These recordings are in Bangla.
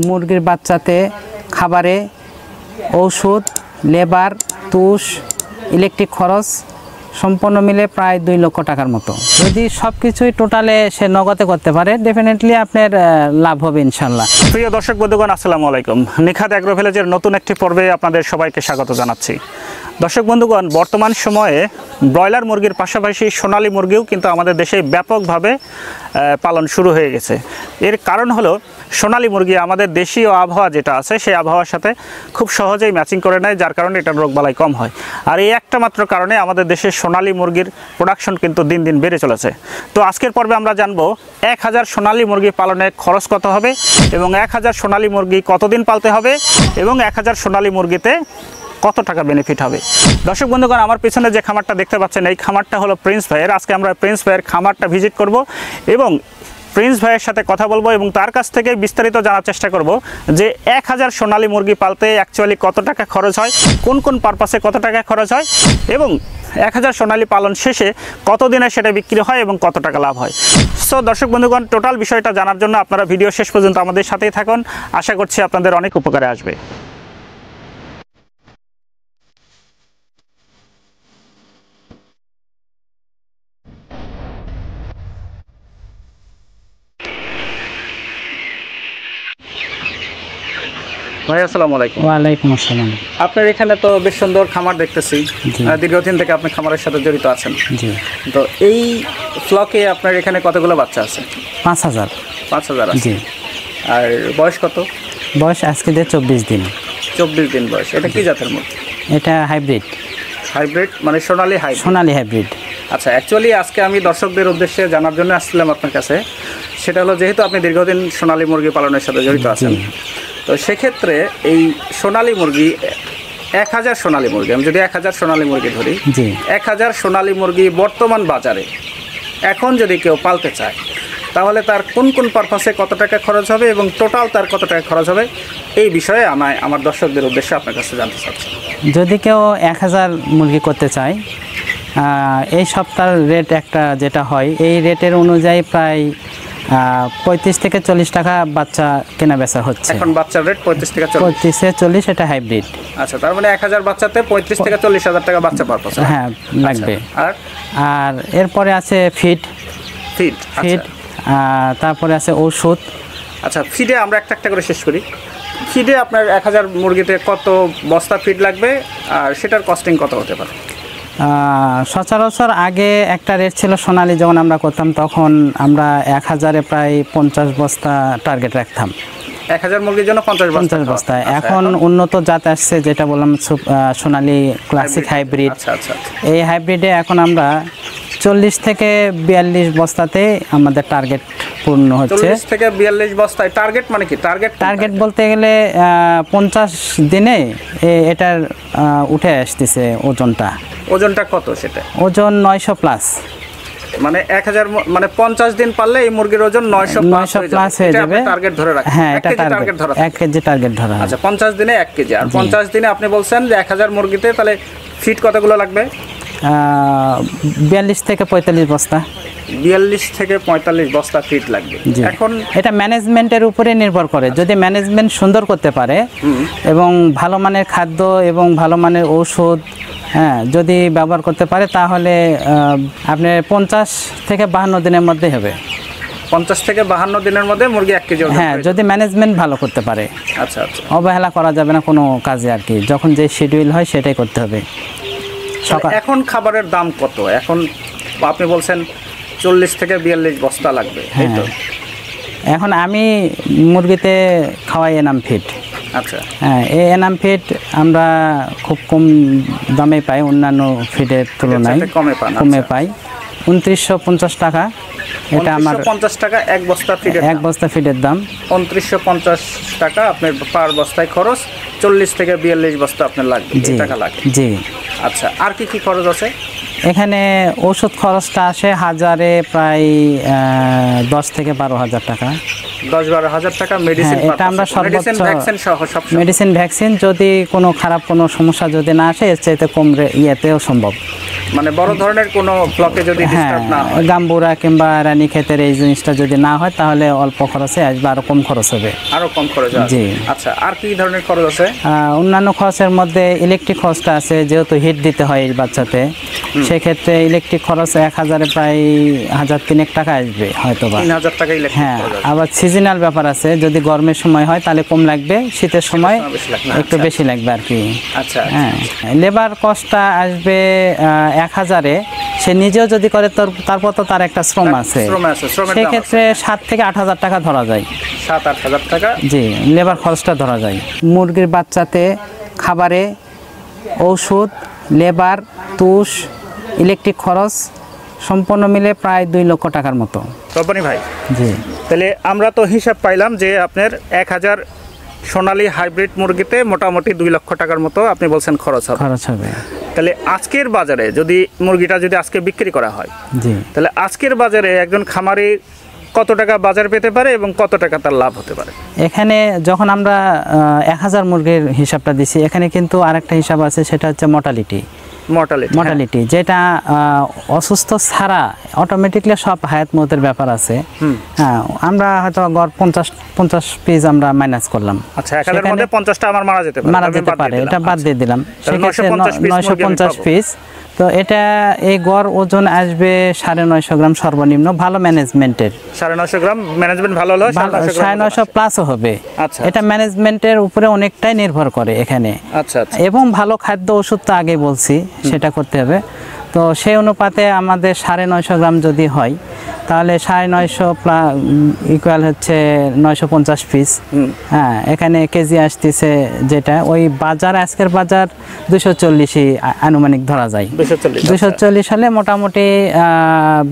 মুরগির বাচ্চাতে খাবারে ঔষধ, লেবার, তুষ, ইলেকট্রিক খরচ সম্পূর্ণ মিলে প্রায় 2 লক্ষ টাকার মতো। যদি সব কিছুই টোটালে সে নগদে করতে পারে ডেফিনেটলি আপনার লাভ হবে ইনশাল্লাহ। প্রিয় দর্শক বন্ধুগণ, আসসালামু আলাইকুম। নিখাত অ্যাগ্রো ভিলেজের নতুন একটি পর্বে আপনাদের সবাইকে স্বাগত জানাচ্ছি। দর্শক বন্ধুগণ, বর্তমান সময়ে ব্রয়লার মুরগির পাশাপাশি সোনালী মুরগিও কিন্তু আমাদের দেশে ব্যাপকভাবে পালন শুরু হয়ে গেছে। এর কারণ হলো সোনালী মুরগি আমাদের দেশীয় আবহাওয়া যেটা আছে সেই আবহাওয়ার সাথে খুব সহজেই ম্যাচিং করে নেয়, যার কারণে এটার রোগবালাই কম হয়। আর এই একটা মাত্র কারণে আমাদের দেশে সোনালী মুরগির প্রোডাকশন কিন্তু দিন দিন বেড়ে চলেছে। তো আজকের পর্বে আমরা জানবো 1000 সোনালী মুরগি পালনে খরচ কত হবে এবং 1000 সোনালী মুরগি কতদিন পালতে হবে এবং 1000 সোনালী মুরগিতে কত টাকা বেনিফিট হবে। দর্শক বন্ধুগণ, আমার পিছনে যে খামারটা দেখতে পাচ্ছেন এই খামারটা হলো প্রিন্স ভাইয়ের। আজকে আমরা প্রিন্স ভাইয়ের খামারটা ভিজিট করব এবং প্রিন্স ভাইয়ের সাথে কথা বলবো এবং তার কাছ থেকে বিস্তারিত জানার চেষ্টা করব যে 1000 সোনালী মুরগি পালতে অ্যাকচুয়ালি কত টাকা খরচ হয়, কোন কোন পারপাসে কত টাকা খরচ হয় এবং 1000 সোনালী পালন শেষে কতদিনে সেটা বিক্রি হয় এবং কত টাকা লাভ হয়। সো দর্শক বন্ধুগণ, টোটাল বিষয়টা জানার জন্য আপনারা ভিডিও শেষ পর্যন্ত আমাদের সাথেই থাকুন। আশা করছি আপনাদের অনেক উপকারে আসবে। ভাই আসসালামু আলাইকুম। ওয়ালাইকুম আসসালাম। আপনার এখানে তো বেশ সুন্দর খামার দেখতেছি, দীর্ঘদিন থেকে আপনি খামারের সাথে জড়িত আছেন। জি। তো এই ফ্লকে আপনার এখানে কতগুলো বাচ্চা আছে? 5000। 5000 আছে। জি। আর বয়স কত? বয়স আজকে দিয়ে 24 দিন। 24 দিন বয়স। এটা কি জাতের মুরগি? এটা হাইব্রিড। হাইব্রিড মানে সোনালী হাইব্রিড? সোনালী হাইব্রিড। আচ্ছা, অ্যাকচুয়ালি আজকে আমি দর্শকদের উদ্দেশ্যে জানার জন্য আসছিলাম আপনার কাছে। সেটা হলো যেহেতু আপনি দীর্ঘদিন সোনালী মুরগি পালনের সাথে জড়িত আছেন, তো সেক্ষেত্রে এই সোনালী মুরগি 1000 সোনালী মুরগি, আমি যদি 1000 সোনালী মুরগি ধরি, 1000 সোনালী মুরগি বর্তমান বাজারে এখন যদি কেউ পালতে চায় তাহলে তার কোন কোন পারপাসে কত টাকা খরচ হবে এবং টোটাল তার কত টাকা খরচ হবে এই বিষয়ে আমার দর্শকদের উদ্দেশ্যে আপনার কাছে জানতে চাচ্ছি। যদি কেউ 1000 মুরগি করতে চায়, এই সপ্তাহের রেট একটা যেটা হয় এই রেটের অনুযায়ী প্রায় 35 থেকে 40 টাকা বাচ্চা কেনা বেচা হচ্ছে। এখন বাচ্চার রেট 35 থেকে 40? 35 থেকে 40 এটা হাইব্রিড। আচ্ছা, তার মানে 1000 বাচ্চাতে 35 থেকে 40 হাজার টাকা বাচ্চা পারপাস? হ্যাঁ, লাগবে। আর এরপরে আছে ফিড। তারপরে আছে ঔষধ। আচ্ছা, ফিডে আমরা একটা করে শেষ করি। ফিডে আপনার 1000 মুরগিতে কত বস্তা ফিড লাগবে আর সেটার কস্টিং কত হতে পারে? সচরাচর আগে একটা রেট ছিল সোনালী যখন আমরা করতাম, তখন আমরা 1000-এ প্রায় 50 বস্তা টার্গেট রাখতাম। 1000 মুরগির জন্য 50 বস্তা। এখন উন্নত জাত আসছে যেটা বললাম সোনালী ক্লাসিক হাইব্রিড। এই হাইব্রিডে এখন আমরা 40 থেকে 42 বস্তাতে আমাদের টার্গেট পূর্ণ হচ্ছে। 40 থেকে 42 বস্তায় টার্গেট মানে কি? টার্গেট বলতে গেলে 50 দিনে এটার উঠে আসতেছে ওজনটা। ওজনটা কত সেটা? ওজন 900 প্লাস। মানে 1000 মানে 50 দিন পারলে এই মুরগির ওজন 900 প্লাস হয়ে যাবে। টার্গেট ধরে রাখেন? হ্যাঁ, এটা টার্গেট ধরা। 1 কেজি টার্গেট ধরা। আচ্ছা, 50 দিনে 1 কেজি। আর 50 দিনে আপনি বলছেন যে 1000 মুরগিতে তাহলে ফিড কতগুলো লাগবে? 42 থেকে 45 বস্তা। 42 থেকে 45 বস্তা ফিড লাগবে। এখন এটা ম্যানেজমেন্টের উপরে নির্ভর করে। যদি ম্যানেজমেন্ট সুন্দর করতে পারে এবং ভালো মানের খাদ্য এবং ভালো মানের ঔষধ যদি ব্যবহার করতে পারে তাহলে আপনার 50 থেকে 52 দিনের মধ্যে হবে। 50 থেকে 52 দিনের মধ্যে মুরগি 1 কেজি? হ্যাঁ, যদি ম্যানেজমেন্ট ভালো করতে পারে। আচ্ছা, অবহেলা করা যাবে না কোনো কাজে আর কি। যখন যে শিডিউল হয় সেটাই করতে হবে। এখন খাবারের দাম কত? এখন আপনি বলছেন 40 থেকে 42 বস্তা লাগবে। এখন আমি মুরগিতে খাওয়াই এনাম ফিড। আচ্ছা। হ্যাঁ, এই এনাম ফিড আমরা খুব কম দামে পাই, অন্যান্য ফিডের তুলনায় কমে পাই। 2950 টাকা। এটা আমার 50 টাকা এক বস্তা ফিডের? এক বস্তা ফিডের দাম 2950 টাকা আপনার পার বস্তায় খরচ। 40 থেকে 42 বস্তা আপনার লাগবে, টাকা লাগবে। জি। আচ্ছা, আর কি কি খরচ আছে? এখানে ওষুধ খরচটা আসে 1000-এ প্রায় 10 থেকে 12,000 টাকা। 10-12 হাজার টাকা মেডিসিন? এটা আমরা সর্বোচ্চ মেডিসিন ভ্যাকসিন যদি কোনো খারাপ কোনো সমস্যা যদি না আসে এর চাইতে কম ইয়েতেও সম্ভব। মানে বড় ধরনের কোনো ব্লকে যদি ডিস্টার্ব না হয়, গাম্বুরা কিংবা রানী ক্ষেতের এই জিনিসটা যদি না হয় তাহলে অল্প খরচে আসবে, আরও কম খরচ হবে। আরো কম খরচ আছে। জি। আচ্ছা, আর কি ধরনের খরচ আছে? অন্যান্য খরচের মধ্যে ইলেকট্রিক খরচটা আছে, যেহেতু হিট দিতে হয় এই বাচ্চাতে, সেক্ষেত্রে ইলেকট্রিক খরচ 1000-এ প্রায় 1003 টাকা আসবে হয়তো বা। 3000 টাকা ইলেকট্রিক হ্যাঁ, খরচ আছে। আবার সিজনাল ব্যাপার আছে, যদি গরমের সময় হয় তাহলে কম লাগবে, শীতের সময় বেশি লাগবে। একটু বেশি লাগবে আর কি। আচ্ছা, হ্যাঁ, লেবার কস্টটা আসবে 1000-এ, সে নিজেও যদি করে তারপর তো তার একটা শ্রম আছে, শ্রম আছে, শ্রমের দাম সেক্ষেত্রে 7 থেকে 8000 টাকা ধরা যায়। 7-8000 টাকা। জি, লেবার খরচটা ধরা যায়। মুরগির বাচ্চাতে খাবারে, ঔষধ, লেবার, তুষ, ইলেকট্রিক খরচ সম্পূর্ণ মিলে প্রায় 2 লক্ষ টাকার মতো। রব্বানী ভাই, জি, তাহলে আমরা তো হিসাব পাইলাম যে আপনার 1000 সোনালী হাইব্রিড মুরগিতে মোটামুটি 2 লক্ষ টাকার মতো আপনি বলছেন খরচ হবে। খরচ হবে। তাহলে আজকের বাজারে যদি মুরগিটা যদি আজকে বিক্রি করা হয়, জি, তাহলে আজকের বাজারে একজন খামারি কত টাকা বাজার পেতে পারে এবং কত টাকা তার লাভ হতে পারে? এখানে যখন আমরা 1000 মুরগির হিসাবটা দিছি, এখানে কিন্তু আরেকটা হিসাব আছে, সেটা হচ্ছে মর্টালিটি, যেটা অসুস্থ ছাড়া অটোমেটিকলি সব হায়াত মতের ব্যাপার আছে। হ্যাঁ, আমরা হয়তো গড় 50 পিস আমরা মাইনাস করলাম। আচ্ছা, 1000 এর মধ্যে 50টা আমার মারা যেতে পারে, এটা বাদ দিয়ে দিলাম। সেক্ষেত্রে 950 পাবো। পিস। তো এটা এই গড় ওজন আসবে 950 গ্রাম সর্বনিম্ন, ভালো ম্যানেজমেন্টের। 950 গ্রাম ম্যানেজমেন্ট ভালো হলো 950 প্লাসও হবে। আচ্ছা, এটা ম্যানেজমেন্টের উপরে অনেকটাই নির্ভর করে এখানে। আচ্ছা, এবং ভালো খাদ্য ওষুধ তো আগে বলছি, সেটা করতে হবে। তো সেই অনুপাতে আমাদের 950 গ্রাম যদি হয়, তাহলে 950 ইকুয়াল হচ্ছে 950 পিস। হ্যাঁ, এখানে কেজি আসতেছে যেটা ওই বাজার, আজকের বাজার 240-ই আনুমানিক ধরা যায়। 240 হলে মোটামুটি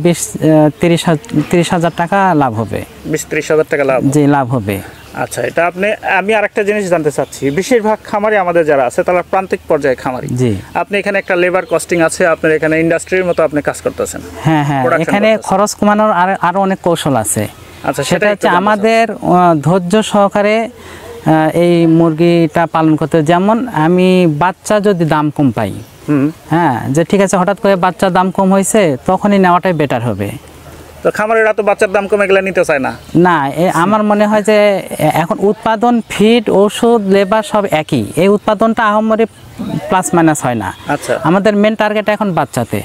20-30 হাজার টাকা লাভ হবে। 20-30 হাজার টাকা লাভ। জি, লাভ হবে। আচ্ছা, এটা আমি আরেকটা জিনিস জানতে চাচ্ছি, বেশিরভাগ খামারি আমাদের যারা আছে তারা প্রান্তিক পর্যায়ে খামারি। জি, আপনি এখানে একটা লেবার কস্টিং আছে, আপনার এখানে ইন্ডাস্ট্রির মতো আপনি কাজ করতেছেন। হ্যাঁ, এখানে খরচ কমানোর আরো অনেক কৌশল আছে। আচ্ছা, সেটা হচ্ছে আমাদের ধৈর্য সহকারে এই মুরগিটা পালন করতে। যেমন আমি বাচ্চা যদি দাম কম পাই, হ্যাঁ, যে ঠিক আছে হঠাৎ করে বাচ্চার দাম কম হয়েছে, তখনই নেওয়াটাই বেটার হবে। তো খামারেরা তো বাচ্চার দাম কমে গেলে নিতে চায় না। না, আমার মনে হয় যে এখন উৎপাদন, ফিড, ওষুধ, লেবার সব একই। এই উৎপাদনটা আহামরি প্লাস মাইনাস হয় না। আচ্ছা, আমাদের মেন টার্গেট এখন বাচ্চাতে।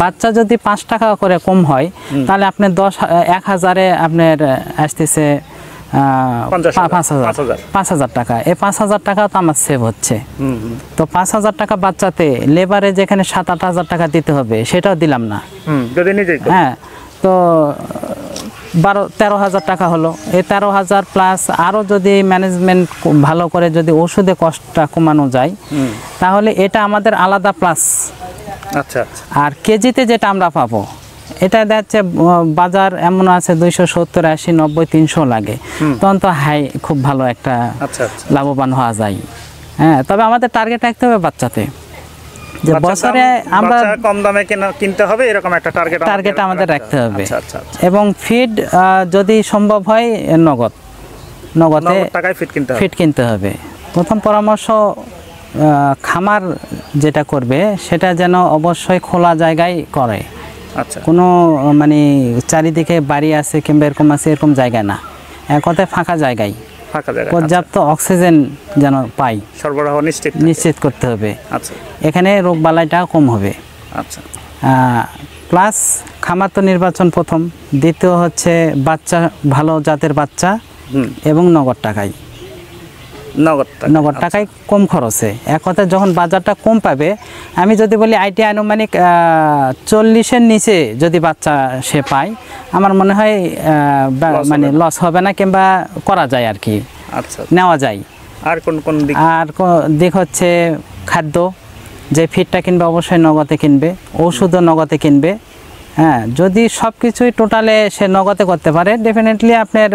বাচ্চা যদি 5 টাকা করে কম হয়, তাহলে আপনি 1000-1000-এ আপনার আসতেছে 5000 টাকা। এই 5000 টাকা তো আমার সেভ হচ্ছে। তো 5000 টাকা বাচ্চাতে, লেবারে যেখানে 7-8 হাজার টাকা দিতে হবে, সেটাও দিলাম না যদি নিজেই। হ্যাঁ, তো 12-13 হাজার টাকা হলো। এই 13,000 প্লাস আরও যদি ম্যানেজমেন্ট ভালো করে যদি ওষুধে কষ্টটা কমানো যায়, তাহলে এটা আমাদের আলাদা প্লাস। আচ্ছা, আর কেজিতে যেটা আমরা পাবো, এটা দেখছে বাজার এমন আছে 270, 80, 90, 300 লাগে, তখন তো হাই, খুব ভালো একটা লাভবান হওয়া যায়। হ্যাঁ, তবে আমাদের টার্গেট রাখতে হবে বাচ্চাতে, যে বছরে আমরা কম দামে কিনতে হবে, এরকম একটা টার্গেট আমাদের রাখতে হবে। এবং ফিড যদি সম্ভব হয় নগদে টাকায় ফিড কিনতে হবে। প্রথম পরামর্শ, খামার যেটা করবে সেটা যেন অবশ্যই খোলা জায়গায় করে। আচ্ছা, কোনো মানে চারিদিকে বাড়ি আছে কিংবা এরকম আছে, এরকম জায়গা না, এক কথায় ফাঁকা জায়গায় পর্যাপ্ত অক্সিজেন যেন পাই, সরবরাহ নিশ্চিত করতে হবে। আচ্ছা, এখানে রোগ বালাইটা কম হবে। আচ্ছা, প্লাস খামার তো নির্বাচন প্রথম, দ্বিতীয় হচ্ছে বাচ্চা, ভালো জাতের বাচ্চা এবং নগদ টাকায় কম খরচে। এক কথায় যখন বাজারটা কম পাবে, আমি যদি বলি আইটি আনুমানিক 40-এর নিচে যদি বাচ্চা সে পায়, আমার মনে হয় মানে লস হবে না, কিংবা করা যায় আর কি, নেওয়া যায়। আর কোন দিক হচ্ছে খাদ্য, যে ফিডটা কিনবে অবশ্যই নগদে কিনবে, ওষুধও নগদে কিনবে। হ্যাঁ, যদি সব কিছুই টোটালে সে নগদে করতে পারে, ডেফিনেটলি আপনার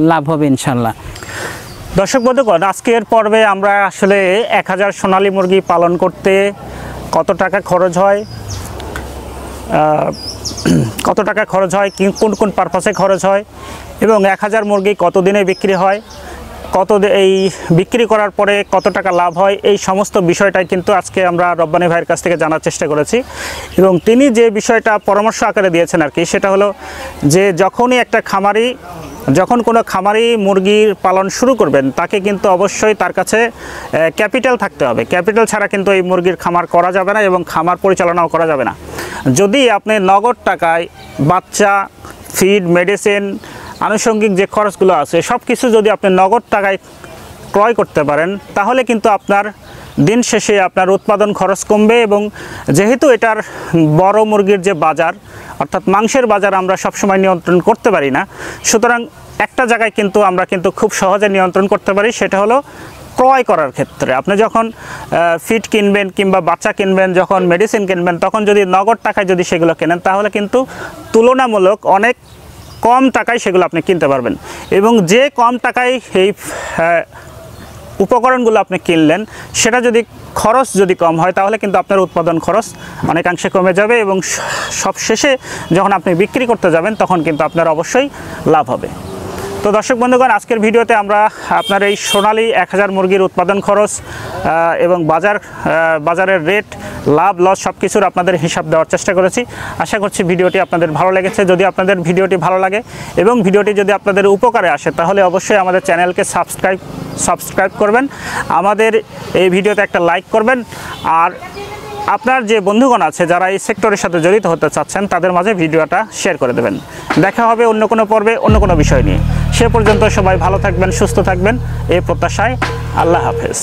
লাভ হবে ইনশাল্লাহ। দর্শক বন্ধুগণ, আজকের পর্বে আমরা আসলে 1000 সোনালী মুরগি পালন করতে কত টাকা খরচ হয়, কোন পারপাসে খরচ হয়, এবং 1000 মুরগি কত দিনে বিক্রি হয়, এই বিক্রি করার পরে কত টাকা লাভ হয়, এই সমস্ত বিষয়টাই কিন্তু আজকে আমরা রব্বানী ভাইয়ের কাছ থেকে জানার চেষ্টা করেছি। এবং তিনি যে বিষয়টা পরামর্শ আকারে দিয়েছেন আর কি, সেটা হলো যে যখন কোনো খামারি মুরগির পালন শুরু করবেন, তাকে কিন্তু অবশ্যই তার কাছে ক্যাপিটাল থাকতে হবে। ক্যাপিটাল ছাড়া কিন্তু এই মুরগির খামার করা যাবে না এবং খামার পরিচালনাও করা যাবে না। যদি আপনি নগদ টাকায় বাচ্চা, ফিড, মেডিসিন, আনুষঙ্গিক যে খরচগুলো আছে সব কিছু যদি আপনি নগদ টাকায় ক্রয় করতে পারেন, তাহলে কিন্তু আপনার দিন শেষে আপনার উৎপাদন খরচ কমবে। এবং যেহেতু এটার বড় মুরগির যে বাজার, অর্থাৎ মাংসের বাজার আমরা সবসময় নিয়ন্ত্রণ করতে পারি না, সুতরাং একটা জায়গায় কিন্তু আমরা কিন্তু খুব সহজে নিয়ন্ত্রণ করতে পারি, সেটা হলো ক্রয় করার ক্ষেত্রে। আপনি যখন ফিড কিনবেন কিংবা বাচ্চা কিনবেন, যখন মেডিসিন কিনবেন, তখন যদি নগদ টাকায় যদি সেগুলো কেনেন, তাহলে কিন্তু তুলনামূলক অনেক কম টাকায় সেগুলো আপনি কিনতে পারবেন। এবং যে কম টাকায় এই উপকরণগুলো আপনি কিনলেন, সেটা যদি খরচ যদি কম হয়, তাহলে কিন্তু আপনার উৎপাদন খরচ অনেকাংশে কমে যাবে এবং সব শেষে যখন আপনি বিক্রি করতে যাবেন, তখন কিন্তু আপনার অবশ্যই লাভ হবে। তো দর্শক বন্ধুগণ, আজকের ভিডিওতে আমরা আপনার এই সোনালী 1000 মুরগির উৎপাদন খরচ এবং বাজারের রেট, লাভ লস সব কিছুর আপনাদের হিসাব দেওয়ার চেষ্টা করেছি। আশা করছি ভিডিওটি আপনাদের ভালো লেগেছে। যদি আপনাদের ভিডিওটি ভালো লাগে এবং ভিডিওটি যদি আপনাদের উপকারে আসে, তাহলে অবশ্যই আমাদের চ্যানেলকে সাবস্ক্রাইব করবেন, আমাদের এই ভিডিওতে একটা লাইক করবেন, আর আপনার যে বন্ধুগণ আছে যারা এই সেক্টরের সাথে জড়িত হতে চাচ্ছেন, তাদের মাঝে ভিডিওটা শেয়ার করে দেবেন। দেখা হবে অন্য কোনো পর্বে অন্য কোনো বিষয় নিয়ে। সে পর্যন্ত সবাই ভালো থাকবেন, সুস্থ থাকবেন, এই প্রত্যাশায়। আল্লাহ হাফেজ।